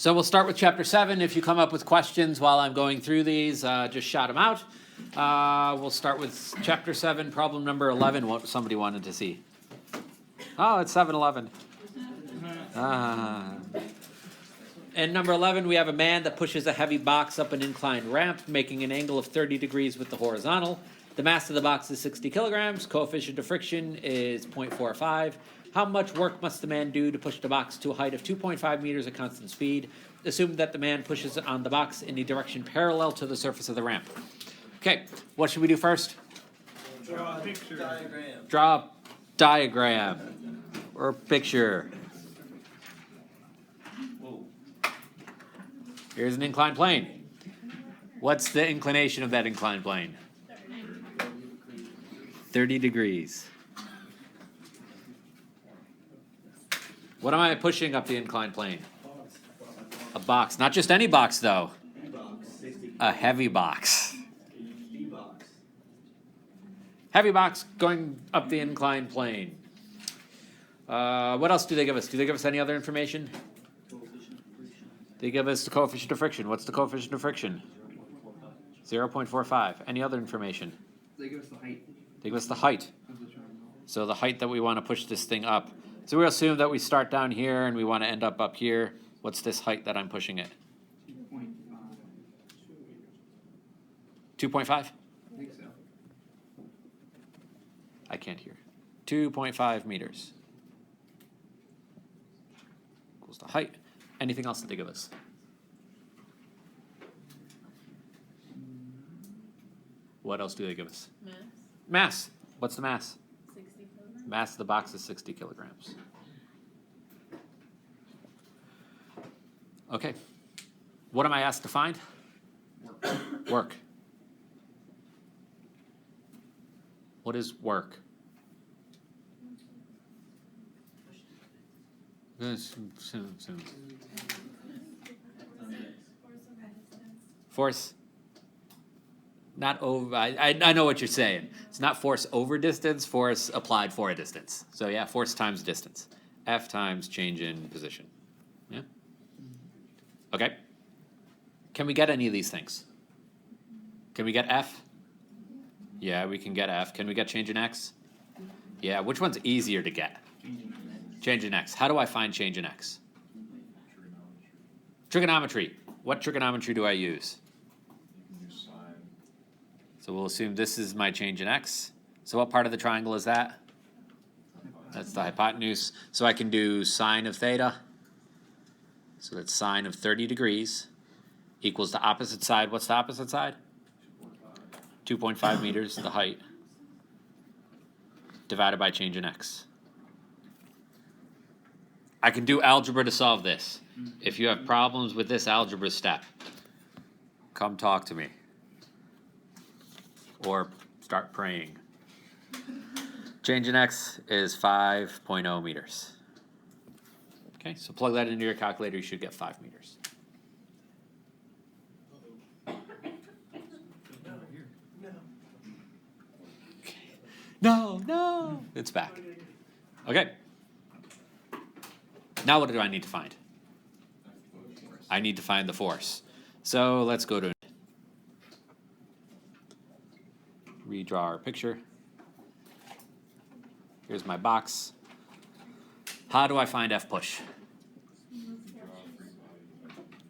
So we'll start with chapter 7. If you come up with questions while I'm going through these, just shout them out. We'll start with chapter 7, problem number 11, what somebody wanted to see. Oh, it's 7-11. And number 11, we have a man that pushes a heavy box up an inclined ramp, making an angle of 30 degrees with the horizontal. The mass of the box is 60 kilograms. Coefficient of friction is 0.45. How much work must the man do to push the box to a height of 2.5 meters at constant speed? Assume that the man pushes it on the box in a direction parallel to the surface of the ramp. Okay, what should we do first? Draw a picture. Diagram. Draw a diagram or picture. Whoa. Here's an inclined plane. What's the inclination of that inclined plane? 30 degrees. What am I pushing up the inclined plane? A box. Not just any box, though. A heavy box. Heavy box going up the inclined plane. What else do they give us? Do they give us any other information? They give us the coefficient of friction. What's the coefficient of friction? 0.45. Any other information? They give us the height. They give us the height. Of the triangle. So the height that we want to push this thing up. So we'll assume that we start down here and we want to end up here. What's this height that I'm pushing it? 2.5? I think so. I can't hear. 2.5 meters. Equals the height. Anything else that they give us? What else do they give us? Mass, Mass. What's the mass? 60 kilograms. Mass of the box is 60 kilograms. Okay. What am I asked to find? Work. What is work? Force. Not over. I know what you're saying. It's not force over distance, force applied for a distance. So yeah, force times distance. F times change in position. Yeah? Okay. Can we get any of these things? Can we get F? Yeah, we can get F. Can we get change in X? Yeah, which one's easier to get? Change in X. How do I find change in X? Trigonometry. What trigonometry do I use? So we'll assume this is my change in X. So what part of the triangle is that? That's the hypotenuse. So I can do sine of theta. So that's sine of 30 degrees equals the opposite side. What's the opposite side? 2.5 meters, the height, divided by change in X. I can do algebra to solve this. If you have problems with this algebra step, come talk to me. Or start praying. Change in X is 5.0 meters. Okay, so plug that into your calculator, you should get 5 meters. No, it's back. Okay. Now what do I need to find? I need to find the force. So let's go to redraw our picture. Here's my box. How do I find F push?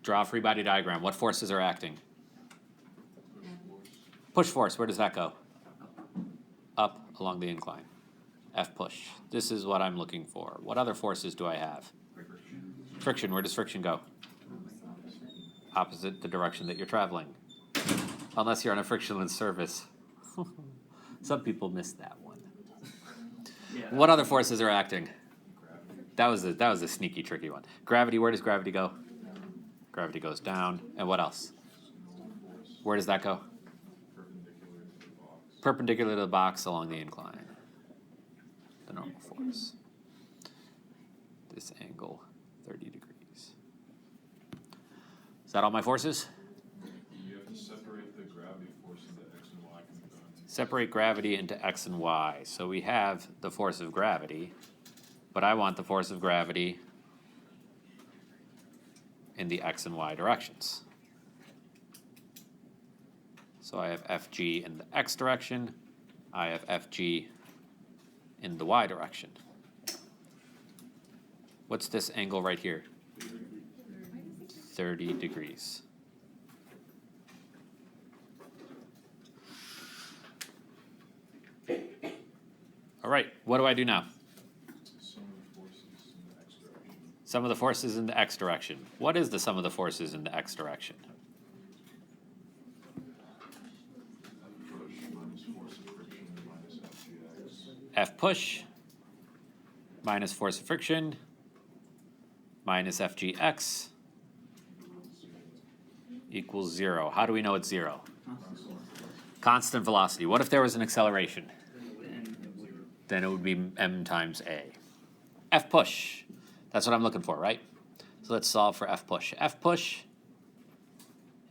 Draw a free body diagram. What forces are acting? Push force, where does that go? Up along the incline. F push. This is what I'm looking for. What other forces do I have? Friction, where does friction go? Opposite the direction that you're traveling. Unless you're on a frictionless surface. Some people miss that one. Yeah. What other forces are acting? That was a sneaky, tricky one. Gravity, where does gravity go? Gravity goes down. And what else? Where does that go? Perpendicular to the box along the incline. The normal force. This angle, 30 degrees. Is that all my forces? You have to separate the gravity force into X and Y. Separate gravity into X and Y. So we have the force of gravity, but I want the force of gravity in the x and y directions. So I have FG in the x direction. I have FG in the y direction. What's this angle right here? 30 degrees. All right, what do I do now? Sum of the forces in the x direction. Sum of the forces in the x direction. What is the sum of the forces in the x direction? Push minus force of friction minus FGX. F push minus force of friction minus FGX equals 0. How do we know it's 0? Constant velocity. What if there was an acceleration? Then it would be m times a. F push. That's what I'm looking for, right? So let's solve for F push. F push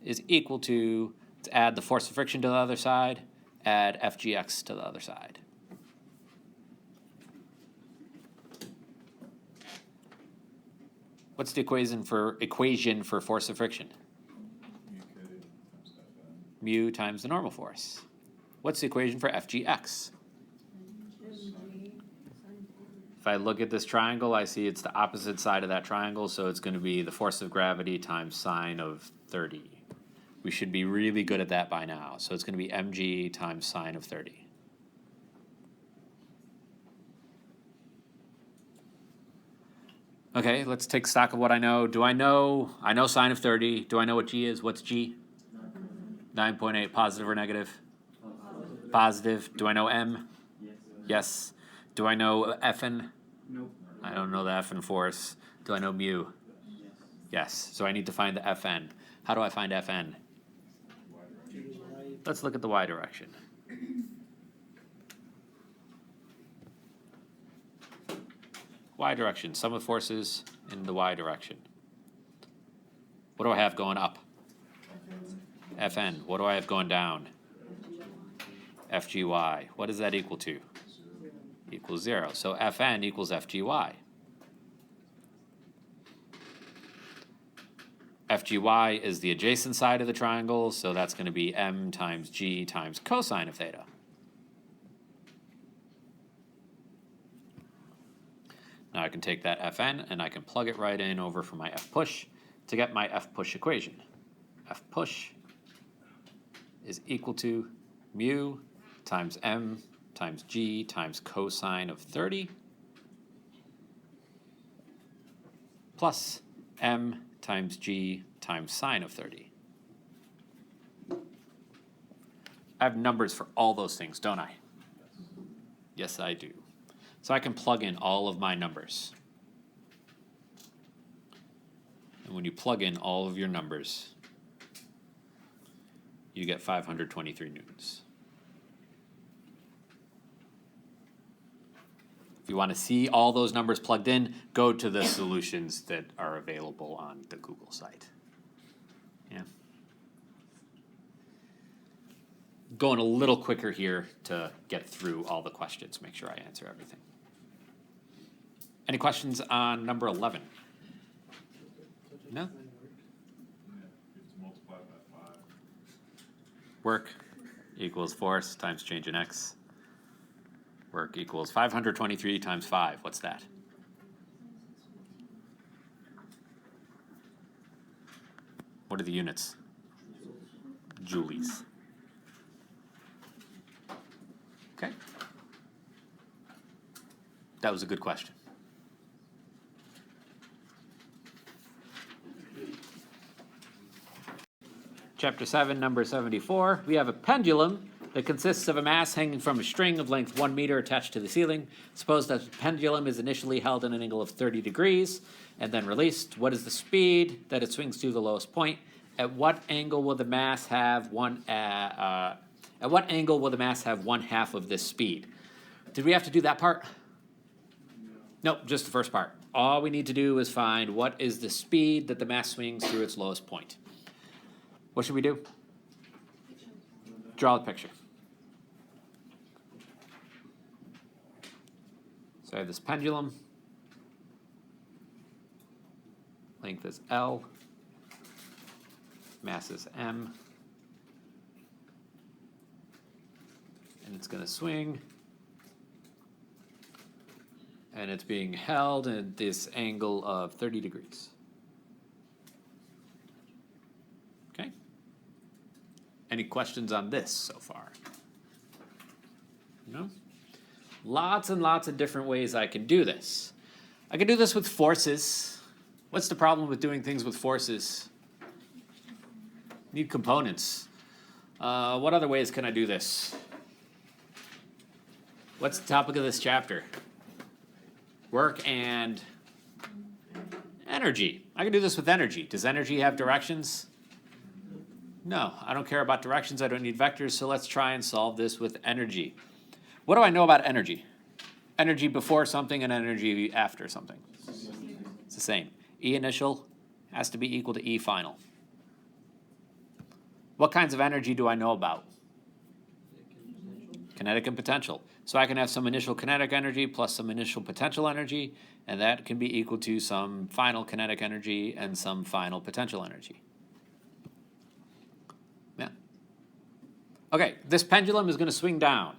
is equal to, let's add the force of friction to the other side, add FGX to the other side. What's the equation for force of friction? Mu times the normal force. What's the equation for FGX? If I look at this triangle, I see it's the opposite side of that triangle, so it's going to be the force of gravity times sine of 30. We should be really good at that by now. So it's going to be mg times sine of 30. Okay, let's take stock of what I know. I know sine of 30. Do I know what g is? What's g? 9.8, positive or negative? Positive. Do I know m? Yes. Do I know Fn? Nope. I don't know the Fn force. Do I know mu? Yes. So I need to find the Fn. How do I find Fn? Let's look at the y direction. Y direction, sum of forces in the y direction. What do I have going up? Fn. What do I have going down? FGY. What does that equal to? Equals 0. So Fn equals FGY. FGY is the adjacent side of the triangle, so that's going to be m times g times cosine of theta. Now I can take that Fn and I can plug it right in over for my F push to get my F push equation. F push is equal to mu times m times g times cosine of 30 plus m times g times sine of 30. I have numbers for all those things, don't I? Yes, I do. So I can plug in all of my numbers. And when you plug in all of your numbers, you get 523 newtons. If you want to see all those numbers plugged in, go to the solutions that are available on the Google site. Yeah. Going a little quicker here to get through all the questions, make sure I answer everything. Any questions on number 11? No? Yeah, you have to multiply by 5. Work equals force times change in x. Work equals 523 times 5. What's that? What are the units? Joules. Okay. That was a good question. Chapter 7, number 74. We have a pendulum that consists of a mass hanging from a string of length 1 meter attached to the ceiling. Suppose that the pendulum is initially held at an angle of 30 degrees and then released. What is the speed that it swings to the lowest point? At what angle will the mass have one half of this speed? Did we have to do that part? Nope, just the first part. All we need to do is find what is the speed that the mass swings through its lowest point. What should we do? Draw the picture. So I have this pendulum. Length is L. Mass is m. And it's going to swing. And it's being held at this angle of 30 degrees. Okay? Any questions on this so far? No? Lots and lots of different ways I can do this. I can do this with forces. What's the problem with doing things with forces? Need components. What other ways can I do this? What's the topic of this chapter? Work and energy. I can do this with energy. Does energy have directions? No, I don't care about directions. I don't need vectors, so let's try and solve this with energy. What do I know about energy? Energy before something and energy after something. It's the same. E initial has to be equal to E final. What kinds of energy do I know about? Kinetic and potential. So I can have some initial kinetic energy plus some initial potential energy, and that can be equal to some final kinetic energy and some final potential energy. Yeah. Okay, this pendulum is going to swing down.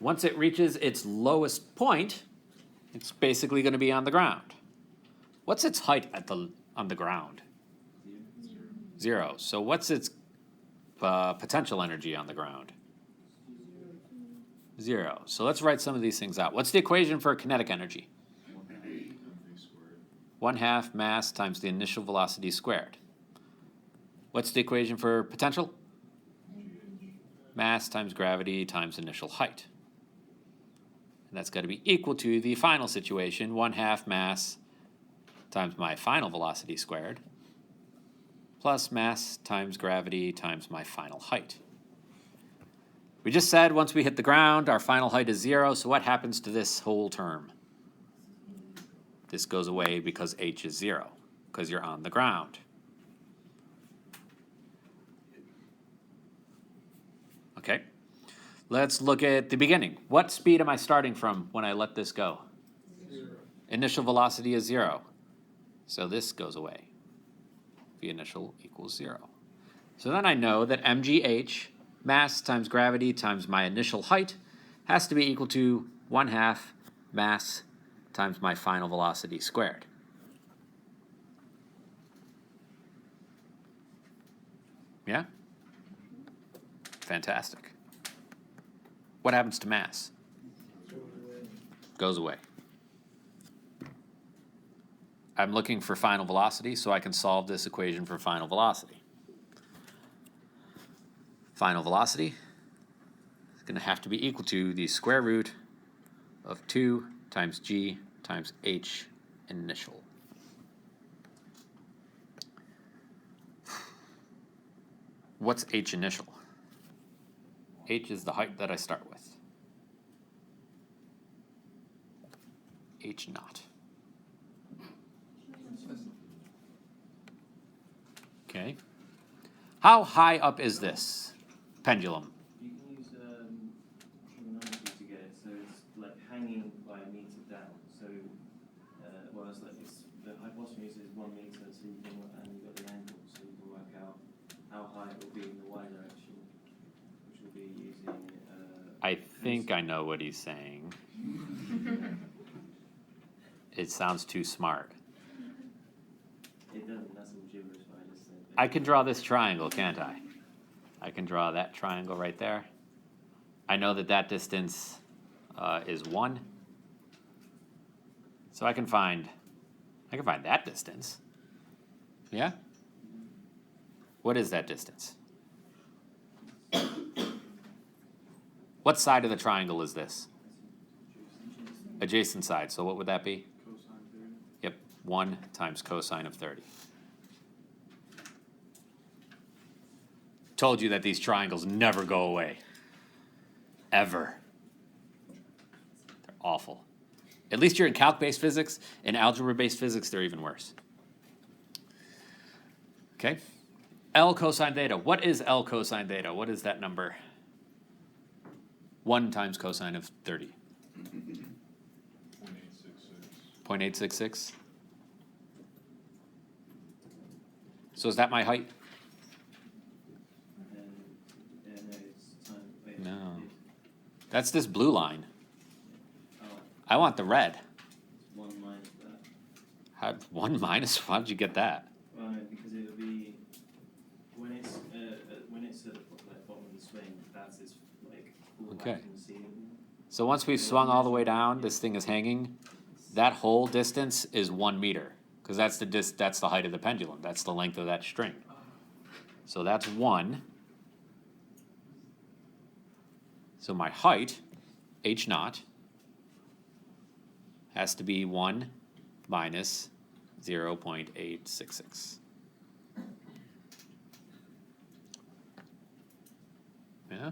Once it reaches its lowest point, it's basically going to be on the ground. What's its height on the ground? 0. So what's its potential energy on the ground? 0. So let's write some of these things out. What's the equation for kinetic energy? 1/2 mass times the initial velocity squared. What's the equation for potential? Mass times gravity times initial height. And that's got to be equal to the final situation, 1/2 mass times my final velocity squared, plus mass times gravity times my final height. We just said once we hit the ground, our final height is 0, so what happens to this whole term? This goes away because h is 0, because you're on the ground. Okay, let's look at the beginning. What speed am I starting from when I let this go? 0. Initial velocity is 0, so this goes away. V initial equals 0. So then I know that mgh, mass times gravity times my initial height, has to be equal to 1/2 mass times my final velocity squared. Yeah? Fantastic. What happens to mass? Goes away. I'm looking for final velocity, so I can solve this equation for final velocity. Final velocity is going to have to be equal to the square root of 2 times g times h initial. What's h initial? H is the height that I start with. H naught. Okay. How high up is this pendulum? You can use trigonometry to get it, so it's like hanging by a meter down. So, well, it's like the hypotenuse is 1 meter, so you can, and you've got the angle, so you can work out how high it will be in the y direction, which will be using. I think I know what he's saying. It sounds too smart. It doesn't. That's all gibberish. But I just said. I can draw this triangle, can't I? I can draw that triangle right there. I know that that distance is 1. So I can find that distance. Yeah? What is that distance? What side of the triangle is this? Adjacent side. So what would that be? Cosine 30. Yep, 1 times cosine of 30. Told you that these triangles never go away. Ever. They're awful. At least you're in calc-based physics. In algebra-based physics, they're even worse. Okay. L cosine theta. What is L cosine theta? What is that number? 1 times cosine of 30. 0.866. 0.866. So is that my height? Yeah, no, it's time. Wait, No. it- That's this blue line. Oh, I want the red. it's 1 minus that. How, 1 minus? How did you get that? Well, no, because it would be when it's at the bottom of the swing. That's its like pull Okay. back from the ceiling. So once we've swung all the way down, this thing is hanging. That whole distance is 1 meter, because that's that's the height of the pendulum. That's the length of that string. So that's 1. So my height, h naught, has to be 1 minus 0.866. Yeah?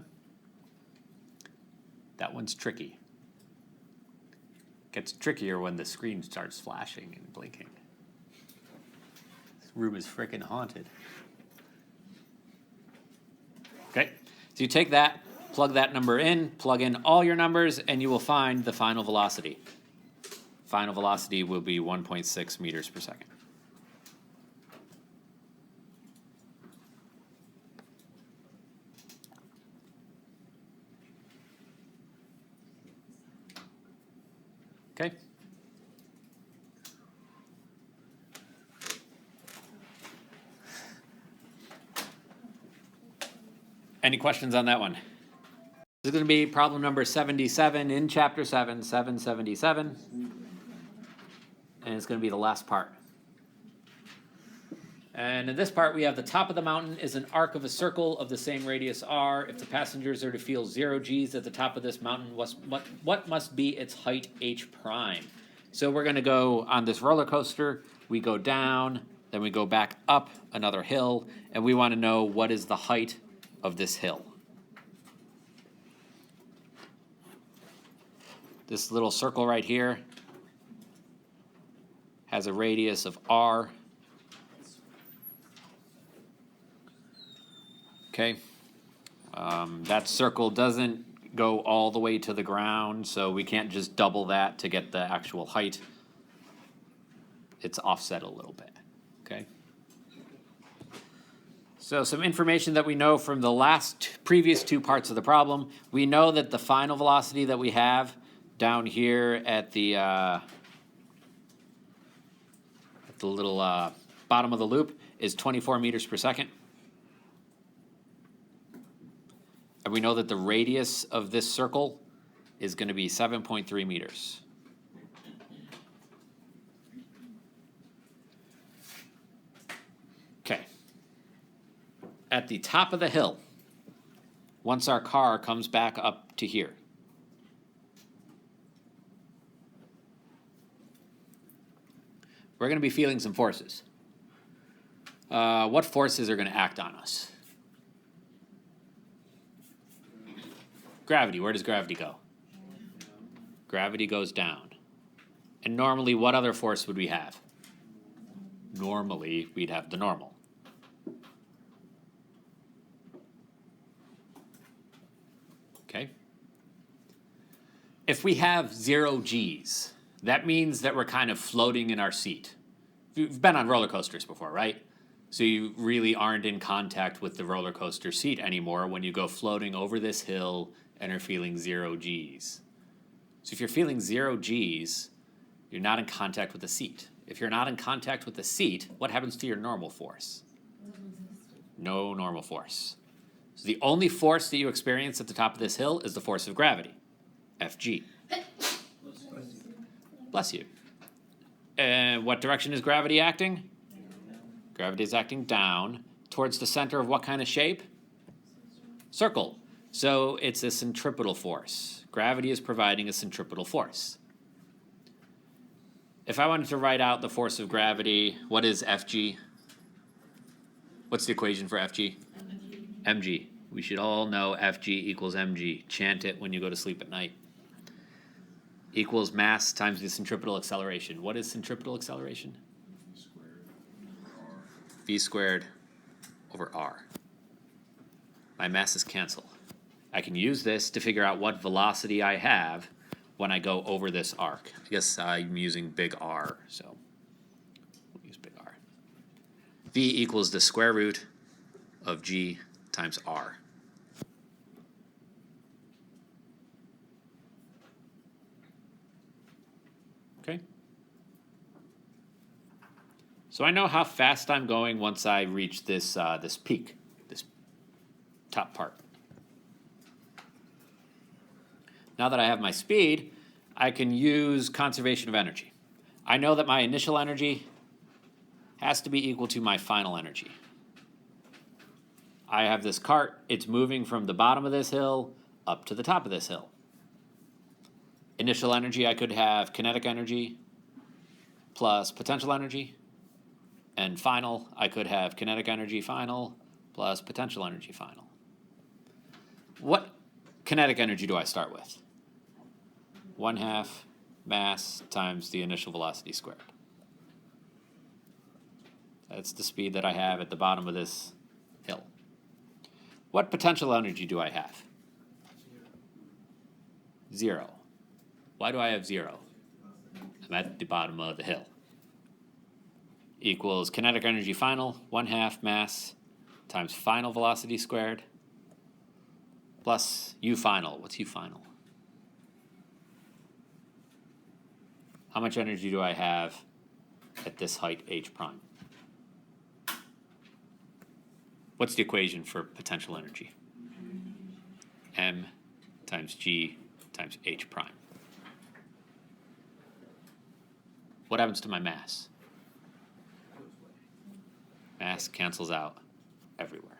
That one's tricky. Gets trickier when the screen starts flashing and blinking. This room is frickin' haunted. Okay, so you take that, plug that number in, plug in all your numbers, and you will find the final velocity. Final velocity will be 1.6 meters per second. Okay. Any questions on that one? This is going to be problem number 77 in chapter 7, 777. And it's going to be the last part. And in this part, we have the top of the mountain is an arc of a circle of the same radius r. If the passengers are to feel 0 g's at the top of this mountain, what must be its height h prime? So we're going to go on this roller coaster. We go down, then we go back up another hill, and we want to know what is the height of this hill. This little circle right here has a radius of r. Okay, that circle doesn't go all the way to the ground, so we can't just double that to get the actual height. It's offset a little bit, okay? So some information that we know from the previous 2 parts of the problem. We know that the final velocity that we have down here at the little bottom of the loop is 24 meters per second. And we know that the radius of this circle is going to be 7.3 meters. Okay. At the top of the hill, once our car comes back up to here, we're going to be feeling some forces. What forces are going to act on us? Gravity. Where does gravity go? Gravity goes down. And normally, what other force would we have? Normally, we'd have the normal. Okay? If we have 0 g's, that means that we're kind of floating in our seat. You've been on roller coasters before, right? So you really aren't in contact with the roller coaster seat anymore when you go floating over this hill and are feeling 0 g's. So if you're feeling 0 g's, you're not in contact with the seat. If you're not in contact with the seat, what happens to your normal force? No normal force. So the only force that you experience at the top of this hill is the force of gravity, Fg. Bless you. And what direction is gravity acting? Gravity is acting down towards the center of what kind of shape? Circle. So it's a centripetal force. Gravity is providing a centripetal force. If I wanted to write out the force of gravity, what is Fg? What's the equation for Fg? Mg. We should all know Fg equals mg. Chant it when you go to sleep at night. Equals mass times the centripetal acceleration. What is centripetal acceleration? V squared over r. My masses cancel. I can use this to figure out what velocity I have when I go over this arc. I guess I'm using big R, so we'll use big R. V equals the square root of G times R. Okay. So I know how fast I'm going once I reach this, this peak, this top part. Now that I have my speed, I can use conservation of energy. I know that my initial energy has to be equal to my final energy. I have this cart, it's moving from the bottom of this hill up to the top of this hill. Initial energy, I could have kinetic energy plus potential energy. And final, I could have kinetic energy final plus potential energy final. What kinetic energy do I start with? 1/2 mass times the initial velocity squared. That's the speed that I have at the bottom of this hill. What potential energy do I have? 0. Why do I have 0? I'm at the bottom of the hill. Equals kinetic energy final, 1/2 mass times final velocity squared plus U final. What's U final? How much energy do I have at this height h prime? What's the equation for potential energy? M times G times h prime. What happens to my mass? Mass cancels out everywhere.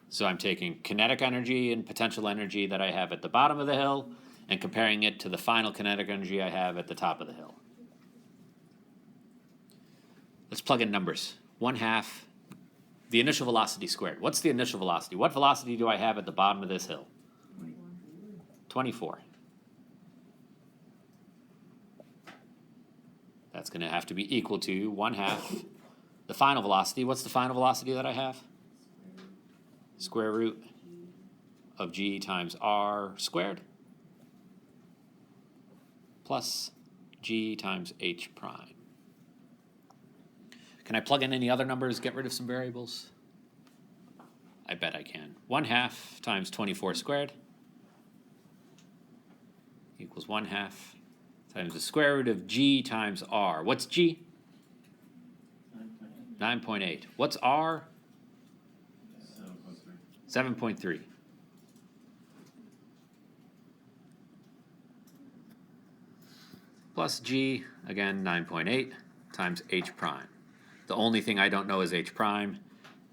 So I'm taking kinetic energy and potential energy that I have at the bottom of the hill and comparing it to the final kinetic energy I have at the top of the hill. Let's plug in numbers. 1/2 the initial velocity squared. What's the initial velocity? What velocity do I have at the bottom of this hill? 24. That's going to have to be equal to 1/2 the final velocity. What's the final velocity that I have? Square root of G times R squared plus G times H prime. Can I plug in any other numbers, get rid of some variables? I bet I can. 1/2 times 24 squared equals 1/2 times the square root of G times R. What's G? 9.8. What's R? 7.3. Plus G, again, 9.8 times H prime. The only thing I don't know is H prime.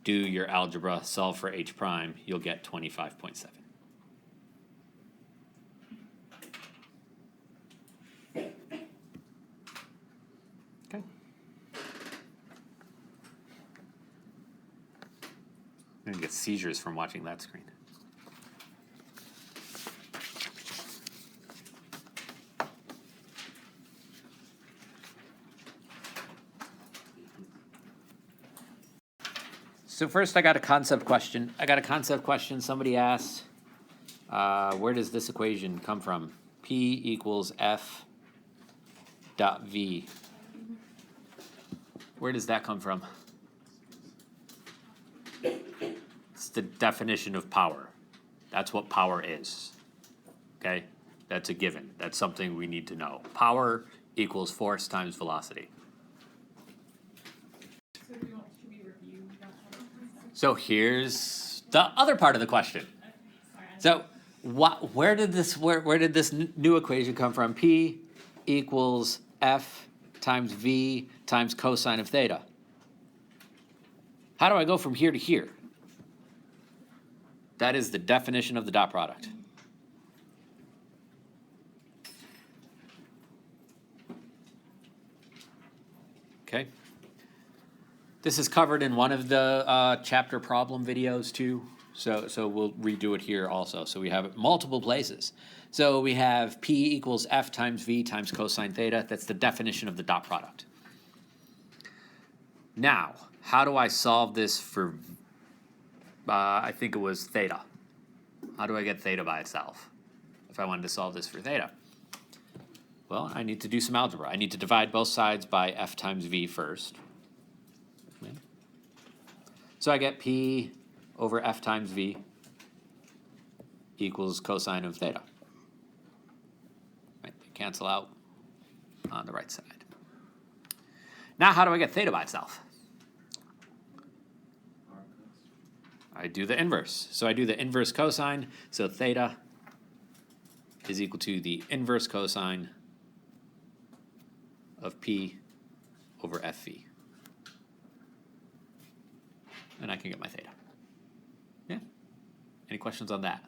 Do your algebra, solve for H prime, you'll get 25.7. Okay. I'm going to get seizures from watching that screen. So first I got a concept question. Somebody asked, where does this equation come from? P equals F dot V. Where does that come from? It's the definition of power. That's what power is. Okay? That's a given. That's something we need to know. Power equals force times velocity. So here's the other part of the question. So where did this new equation come from? P equals F times V times cosine of theta. How do I go from here to here? That is the definition of the dot product. Okay. This is covered in one of the chapter problem videos too, so we'll redo it here also. So we have it multiple places. So we have P equals F times V times cosine theta. That's the definition of the dot product. Now, how do I solve this for, I think it was theta. How do I get theta by itself if I wanted to solve this for theta? Well, I need to do some algebra. I need to divide both sides by f times v first. Okay. So I get p over f times v equals cosine of theta. Right, they cancel out on the right side. Now how do I get theta by itself? I do the inverse. So I do the inverse cosine, so theta is equal to the inverse cosine of p over fv. And I can get my theta. Yeah? Any questions on that?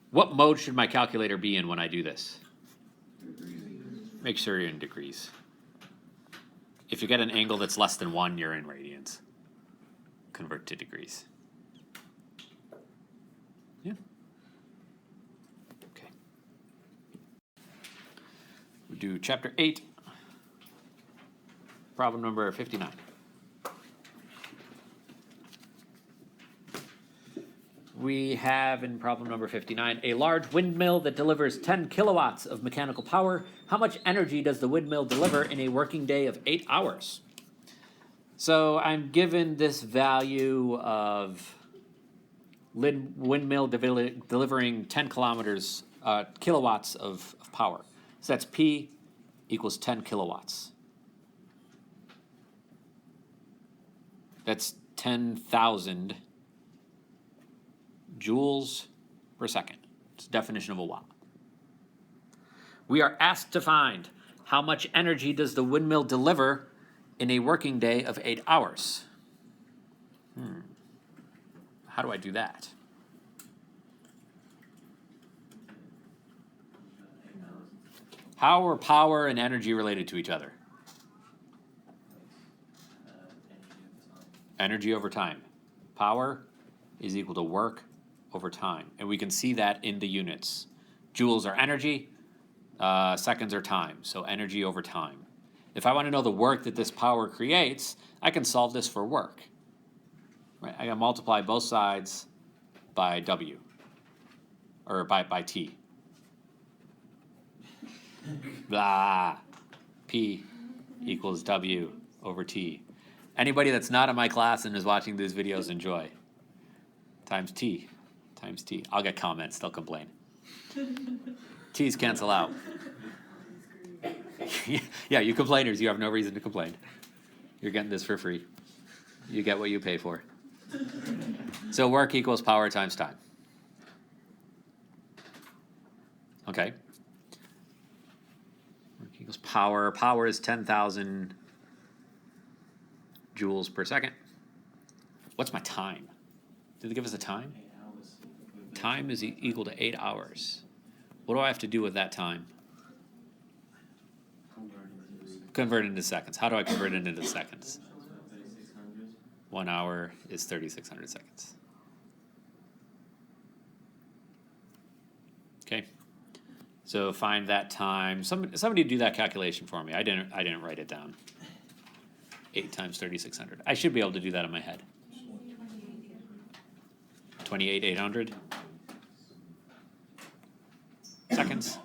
What mode should my calculator be in when I do this? Make sure you're in degrees. If you get an angle that's less than 1, you're in radians. Convert to degrees. Yeah. Okay. We do chapter 8, problem number 59. We have in problem number 59 a large windmill that delivers 10 kilowatts of mechanical power. How much energy does the windmill deliver in a working day of 8 hours? So I'm given this value of windmill delivering 10 kilowatts of power. So that's P equals 10 kilowatts. That's 10,000 joules per second. It's the definition of a watt. We are asked to find how much energy does the windmill deliver in a working day of 8 hours. How do I do that? How are power and energy related to each other? Energy over time. Power is equal to work over time. And we can see that in the units. Joules are energy, seconds are time. So energy over time. If I want to know the work that this power creates, I can solve this for work. Right? I can multiply both sides by W, or by T. Blah. P equals W over T. Anybody that's not in my class and is watching these videos, enjoy. Times T. Times T. I'll get comments, they'll complain. T's cancel out. Yeah, you complainers, you have no reason to complain. You're getting this for free. You get what you pay for. So work equals power times time. Okay. Work equals power. Power is 10,000 joules per second. What's my time? Did they give us a time? 8 hours. Time is equal to 8 hours. What do I have to do with that time? Convert it into seconds. How do I convert it into seconds? 3,600. 1 hour is 3,600 seconds. Okay. So find that time. Somebody do that calculation for me. I didn't write it down. 8 times 3,600. I should be able to do that in my head. 28,800 seconds.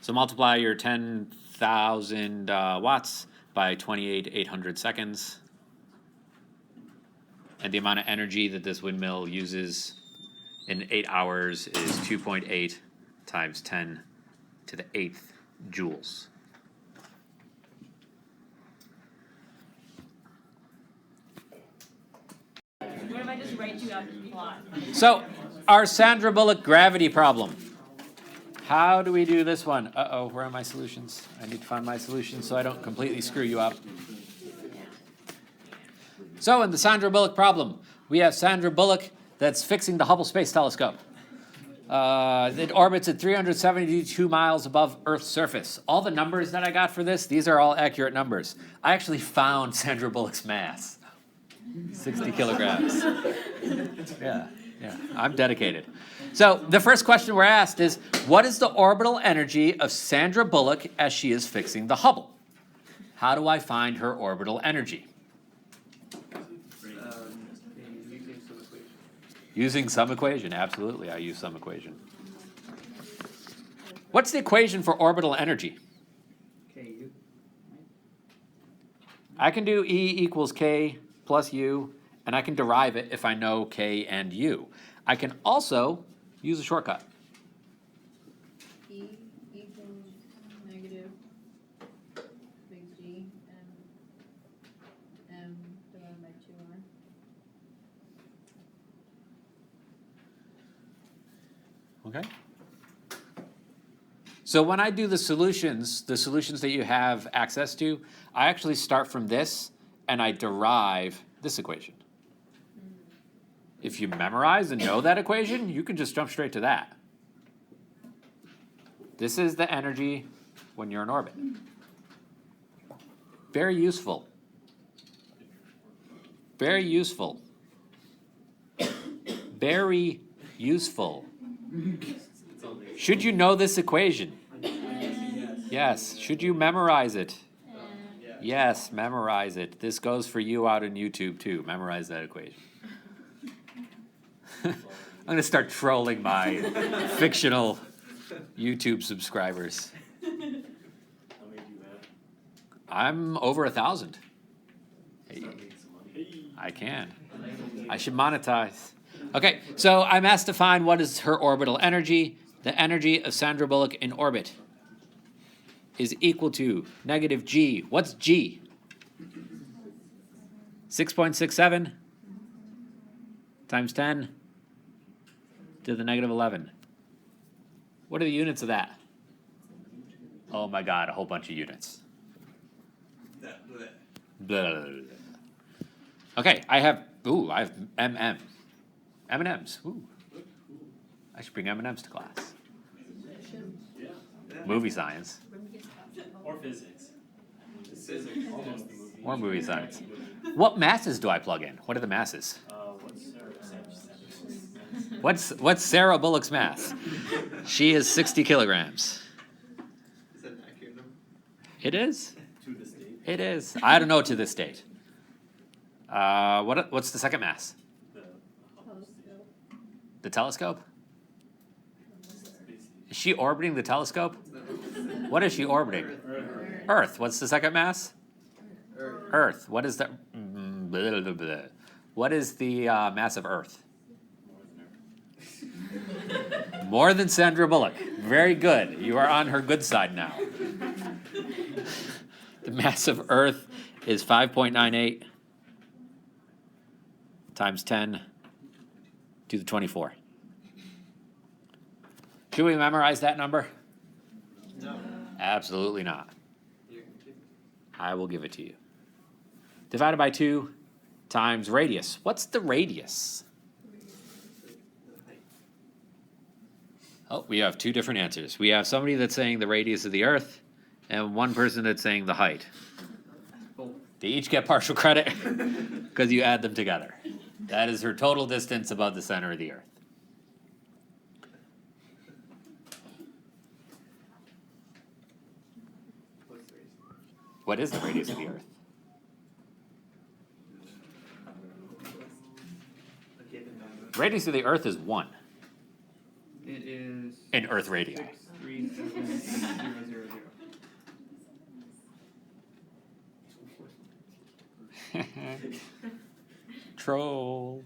So multiply your 10,000 watts by 28,800 seconds. And the amount of energy that this windmill uses in 8 hours is 2.8 times 10 to the 8th joules. What if I just write you out the plot? So, our Sandra Bullock gravity problem. How do we do this one? Uh-oh, where are my solutions? I need to find my solutions so I don't completely screw you up. So, in the Sandra Bullock problem, we have Sandra Bullock that's fixing the Hubble Space Telescope. It orbits at 372 miles above Earth's surface. All the numbers that I got for this, these are all accurate numbers. I actually found Sandra Bullock's mass. 60 kilograms. Yeah, I'm dedicated. So the first question we're asked is, what is the orbital energy of Sandra Bullock as she is fixing the Hubble? How do I find her orbital energy? Using some equation, absolutely, I use some equation. What's the equation for orbital energy? KU. I can do E equals K plus U, and I can derive it if I know K and U. I can also use a shortcut. E equals negative big G M divided by 2R. Okay. So when I do the solutions that you have access to, I actually start from this and I derive this equation. If you memorize and know that equation, you can just jump straight to that. This is the energy when you're in orbit. Very useful. Very useful. Very useful. Should you know this equation? Yes. Should you memorize it? Yes, memorize it. This goes for you out on YouTube too. Memorize that equation. I'm going to start trolling my fictional YouTube subscribers. How many do you have? I'm over 1,000. Hey, Start making some money. I can. I should monetize. Okay, so I'm asked to find what is her orbital energy. The energy of Sandra Bullock in orbit is equal to negative G. What's G? 6.67 times 10 to the negative 11. What are the units of that? Oh my God, a whole bunch of units. Blah, blah, blah. Okay, I have MM. M&Ms. Ooh. I should bring M&Ms to class. Movie science. Or physics. Physics, almost the movie. Or movie science. What masses do I plug in? What are the masses? What's Sarah Bullock's mass? She is 60 kilograms. Is that an accurate number? It is? To this date. It is. I don't know to this date. What's the second mass? Telescope. The telescope? Is she orbiting the telescope? What is she orbiting? Earth. What's the second mass? Earth. What is the blah, blah, blah. What is the mass of Earth? More than Sandra Bullock. Very good. You are on her good side now. The mass of Earth is 5.98 times 10 to the 24. Should we memorize that number? No. Absolutely not. You're gonna give it. I will give it to you. Divided by 2 times radius. What's the radius? The height. Oh, we have 2 different answers. We have somebody that's saying the radius of the Earth, and one person that's saying the height. Both. They each get partial credit because you add them together. That is her total distance above the center of the Earth. What's the reason? What is the radius of the Earth? A given number. Radius of the Earth is 1 It is in Earth radii. 6378000. Troll.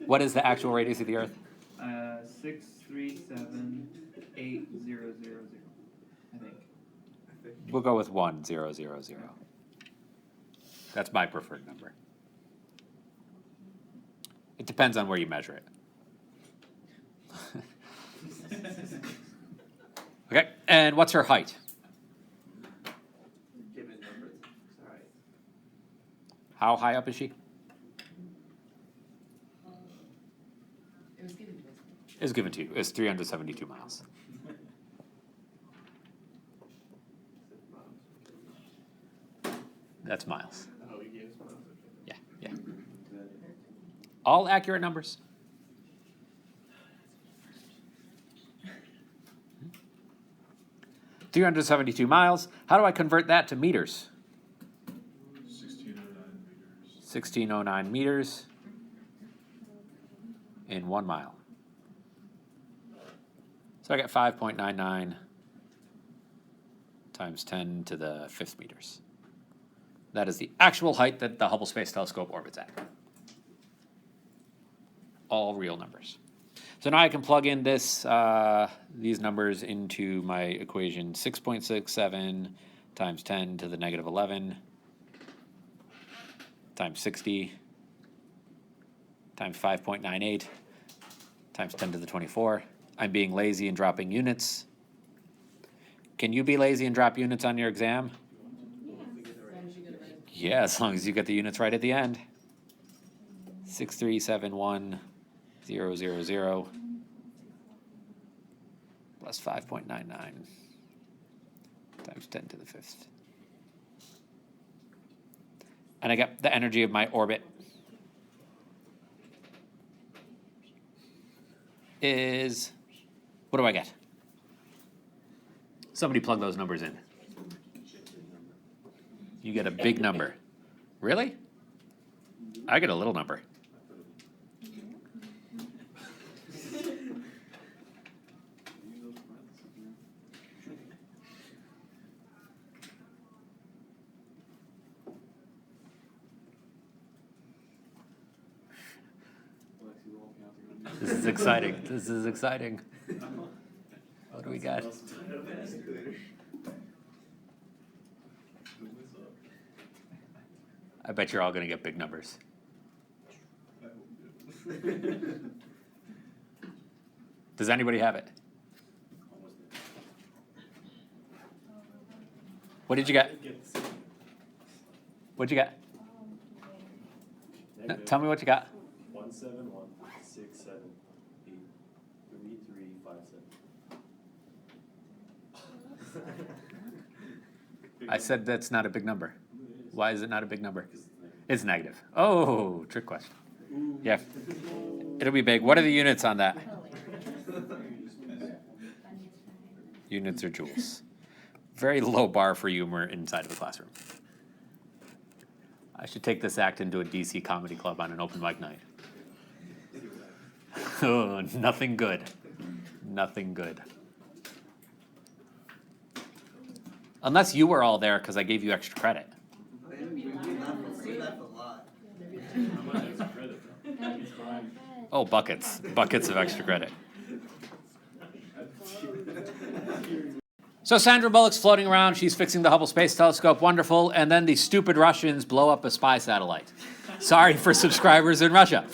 What is the actual radius of the Earth? 6378000. I think. We'll go with 1000. That's my preferred number. It depends on where you measure it. Okay, and what's her height? Given number. Sorry. How high up is she? It was given to us. Is given to you. It's 372 miles. That's miles. Oh, we gave us one. Yeah, yeah. All accurate numbers. 372 miles. How do I convert that to meters? 1609 meters. 1609 meters in 1 mile. So I got 5.99 times 10 to the 5th meters. That is the actual height that the Hubble Space Telescope orbits at. All real numbers. So now I can plug in these numbers into my equation. 6.67 times 10 to the negative 11 times 60 times 5.98 times 10 to the 24. I'm being lazy and dropping units. Can you be lazy and drop units on your exam? Yeah, as long as you get the units right at the end. 6371000 plus 5.99 times 10 to the 5th. And I get the energy of my orbit is, what do I get? Somebody plug those numbers in. You get a big number. Really? I get a little number. This is exciting. This is exciting. What do we got? I bet you're all going to get big numbers. Does anybody have it? What did you get? What'd you get? No, tell me what you got. 171678337. I said that's not a big number. Why is it not a big number? It's negative. Oh, trick question. Yeah, it'll be big. What are the units on that? Units or joules. Very low bar for humor inside of a classroom. I should take this act into a DC comedy club on an open mic night. Oh, nothing good. Nothing good. Unless you were all there because I gave you extra credit. We laugh a lot. Oh, buckets. Buckets of extra credit. So Sandra Bullock's floating around. She's fixing the Hubble Space Telescope. Wonderful. And then the stupid Russians blow up a spy satellite. Sorry for subscribers in Russia.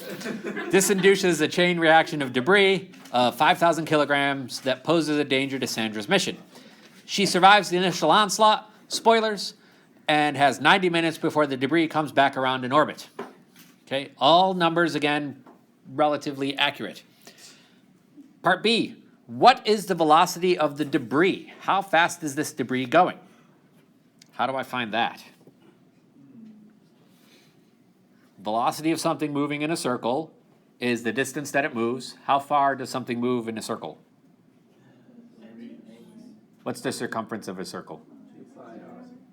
This induces a chain reaction of debris of 5,000 kilograms that poses a danger to Sandra's mission. She survives the initial onslaught, spoilers, and has 90 minutes before the debris comes back around in orbit. Okay, all numbers, again, relatively accurate. Part B, what is the velocity of the debris? How fast is this debris going? How do I find that? Velocity of something moving in a circle is the distance that it moves. How far does something move in a circle? What's the circumference of a circle?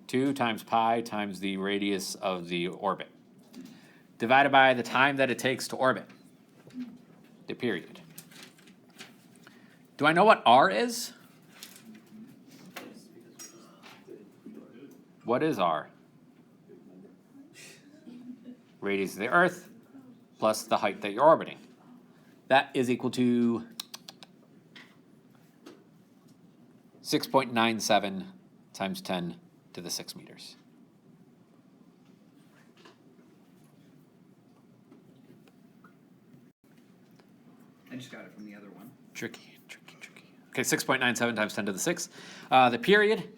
2 times pi times the radius of the orbit, divided by the time that it takes to orbit, the period. Do I know what r is? What is r? Radius of the Earth plus the height that you're orbiting. That is equal to 6.97 times 10 to the 6 meters. I just got it from the other one. Tricky, tricky, tricky. Okay, 6.97 times 10 to the 6. The period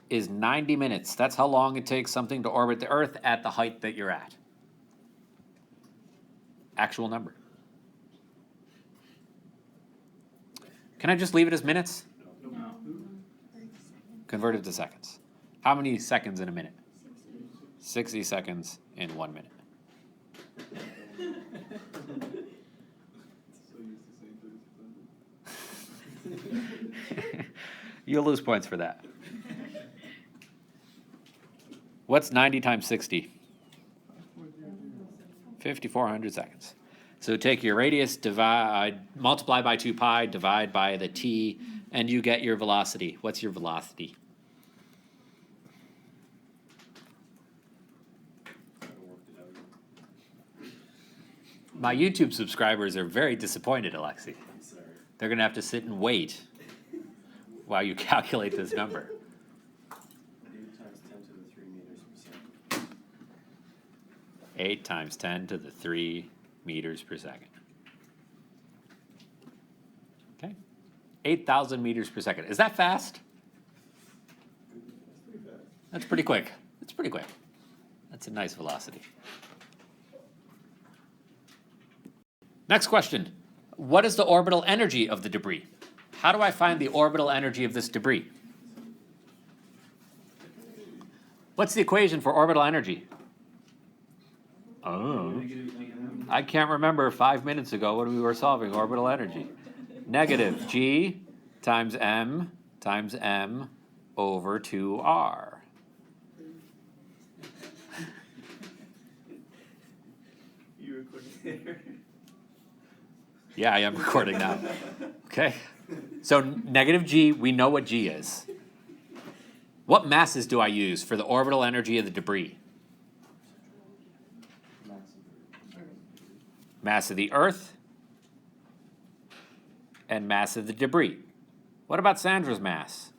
is 90 minutes. That's how long it takes something to orbit the Earth at the height that you're at. Actual number. Can I just leave it as minutes? Convert it to seconds. How many seconds in a minute? 60 seconds in 1 minute. You'll lose points for that. What's 90 times 60? 5,400 seconds. So take your radius, divide, multiply by 2 pi, divide by the t, and you get your velocity. What's your velocity? My YouTube subscribers are very disappointed, Alexi. Sorry. They're going to have to sit and wait while you calculate this number. 8 times 10 to the 3 meters per second. 8 times 10 to the 3 meters per second. Okay. 8,000 meters per second. Is that fast? That's pretty fast. That's pretty quick. That's pretty quick. That's a nice velocity. Next question. What is the orbital energy of the debris? How do I find the orbital energy of this debris? What's the equation for orbital energy? Oh. I can't remember 5 minutes ago when we were solving orbital energy. Negative g times m over 2r. You recording there? Yeah, I am recording now. Okay. So negative g, we know what g is. What masses do I use for the orbital energy of the debris? Mass of the Earth and mass of the debris. What about Sandra's mass?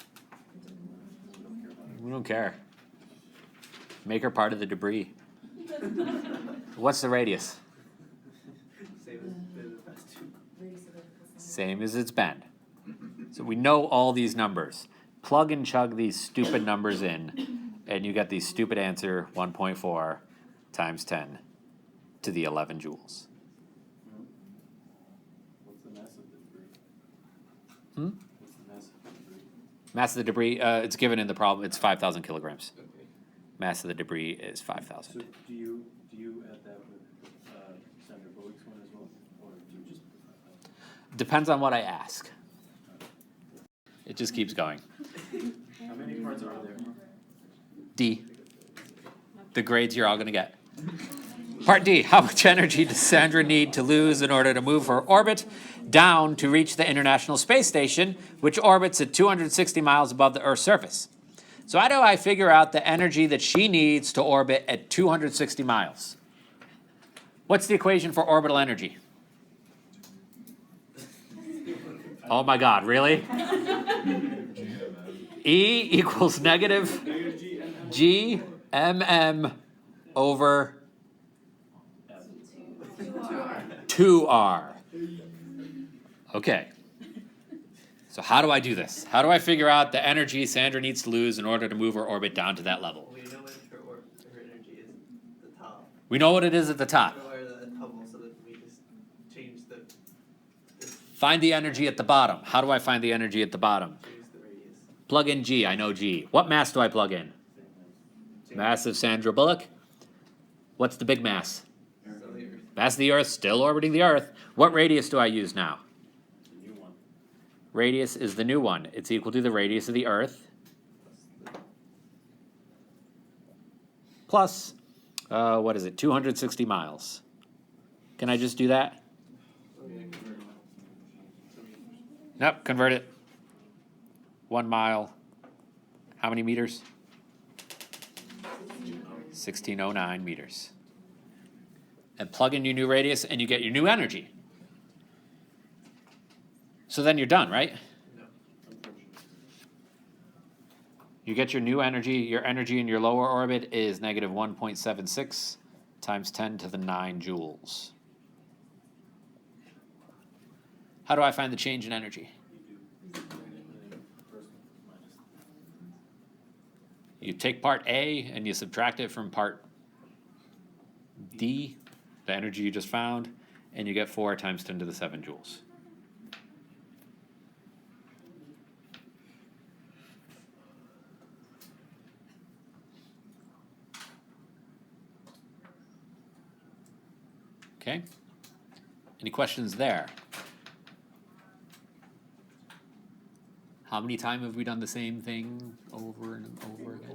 We don't care. Make her part of the debris. What's the radius? Same as it's been. So we know all these numbers. Plug and chug these stupid numbers in, and you get the stupid answer 1.4 times 10 to the 11 joules. What's the mass of the debris? Hmm? What's the mass of the debris? Mass of the debris, it's given in the problem, it's 5,000 kilograms. Okay. Mass of the debris is So 5,000. do you add that with Sandra Bullock's one as well, or do you just? Depends on what I ask. It just keeps going. How many parts are there? D. The grades you're all going to get. Part D. How much energy does Sandra need to lose in order to move her orbit down to reach the International Space Station, which orbits at 260 miles above the Earth's surface? So how do I figure out the energy that she needs to orbit at 260 miles? What's the equation for orbital energy? Oh my God, really? E equals negative G mm over 2r. Okay. So how do I do this? How do I figure out the energy Sandra needs to lose in order to move her orbit down to that level? We know what her energy is at the top. We know what it is at the top. Or the bubble, so that we just change the Find the energy at the bottom. How do I find the energy at the bottom? change the radius. Plug in G. I know G. What mass do I plug in? Mass of Sandra Bullock. What's the big mass? So the Earth. Mass of the Earth, still orbiting the Earth. What radius do I use now? The new one. Radius is the new one. It's equal to the radius of the Earth plus, what is it, 260 miles. Can I just do that? Nope, convert it. 1 mile. How many meters? 1609 meters. And plug in your new radius and you get your new energy. So then you're done, right? You get your new energy. Your energy in your lower orbit is negative 1.76 times 10 to the 9 joules. How do I find the change in energy? You take part A and you subtract it from part D, the energy you just found, and you get 4 times 10 to the 7 joules. Okay? Any questions there? How many times have we done the same thing over and over again?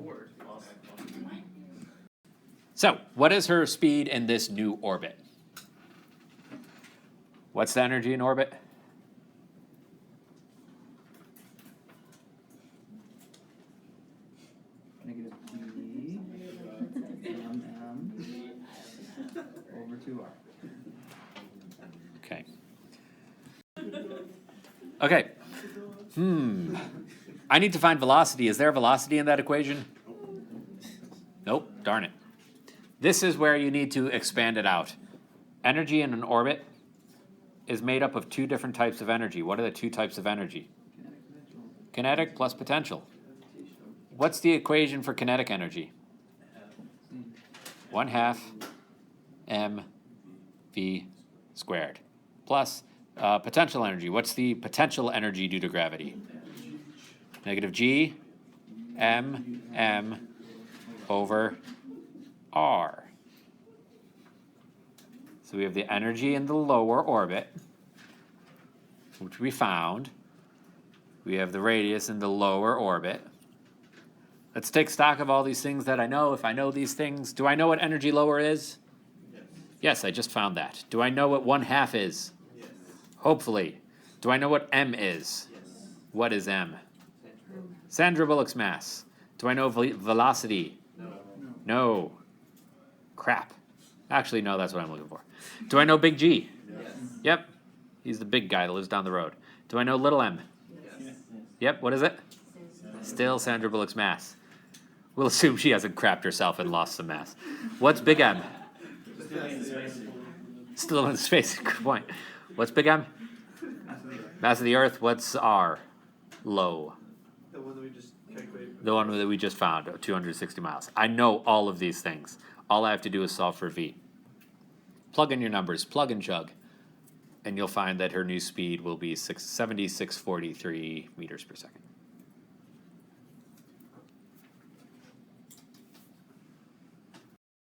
So, what is her speed in this new orbit? What's the energy in orbit? Negative G over 2R. Okay. Okay. I need to find velocity. Is there a velocity in that equation? Nope. Darn it. This is where you need to expand it out. Energy in an orbit is made up of two different types of energy. What are the two types of energy? Kinetic plus potential. What's the equation for kinetic energy? 1/2 mv squared plus potential energy. What's the potential energy due to gravity? Negative g m over r. So we have the energy in the lower orbit, which we found. We have the radius in the lower orbit. Let's take stock of all these things that I know. If I know these things, do I know what energy lower is? Yes. Yes, I just found that. Do I know what 1/2 is? Yes. Hopefully. Do I know what m is? Yes. What is m? Sandra Bullock's mass. Do I know velocity? No. No. Crap. Actually, no, that's what I'm looking for. Do I know big G? Yes. Yep. He's the big guy that lives down the road. Do I know little m? Yes. Yep, what is it? Still Sandra Bullock's mass. We'll assume she hasn't crapped herself and lost some mass. What's big M? Still in space. Still in space, good point. What's big M? Mass of the Earth. What's R? Low. The one that we just calculated. The one that we just found, 260 miles. I know all of these things. All I have to do is solve for V. Plug in your numbers, plug and chug, and you'll find that her new speed will be 76.43 meters per second.